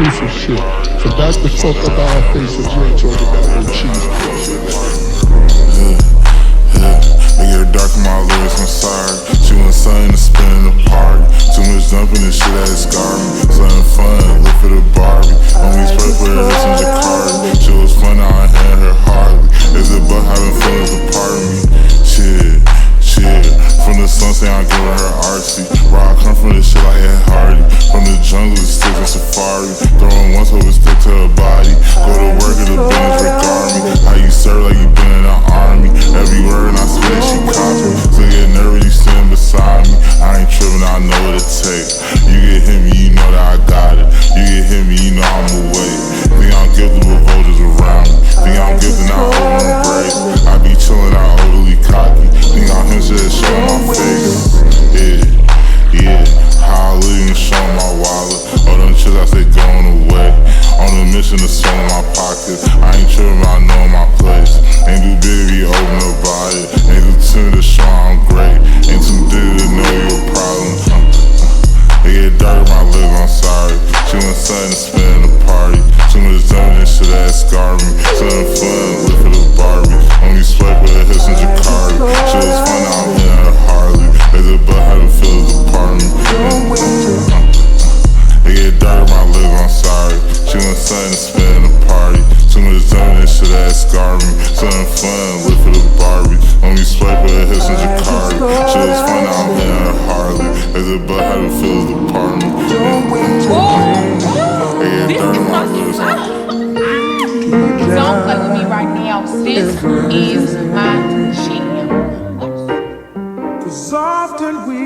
exclusive shit. So back the fuck up out our face if you ain't talking about no cheese. It get dark in my lyrics, I'm sorry. She wants something to spend in the party. Too much dumping and shit that it scarred me. Something fun, look for the Barbie. Only spray for her lips in Jakarta. She was fun, now I hand her hardly. Is it but having feelings a part of me? Shit. From the sun saying I'm giving her artsy. Where I come from, this shit like Ed Hardy. From the jungle to sticks and safari. Throwing once over stick to her body. Go to work in the business regard me. How you serve like you been in the army. Every word I spit, she copy. So get nervous, you sitting beside me. I ain't tripping, I know what it takes. You get hit me, you know that I got it. You get hit me, you know I'm away. Think I'm gifted with vultures around me. Think I'm gifted, not holding them braids. I be chillin', not overly cocky. Think I'm him, shit showing my face. Yeah. How I live and showing my wallet. All them chills I say going away. On a mission to sell in my pockets. I ain't tripping, but I know my place. Ain't too big to be open about it. Ain't too timid to show I'm great. Ain't too big to know you a problem. It get dark in my lips, I'm sorry. She wants something to spend in the party. Too much dumping and shit that scarred me. Something fun, look for the Barbie. Only swipe with her hips in Jakarta. She was fun, now I'm in her Harley. There's a butt, how it feels apart me. It get dark in my lips, I'm sorry. She wants something to spend in the party. Too much dumping and shit that scarred me. Something fun, look for the Barbie. Only swipe with her hips in Jakarta. She was fun, now I'm in her Harley. There's a butt, how it feels apart me. Don't play with me right now. This is my jam. Cause often we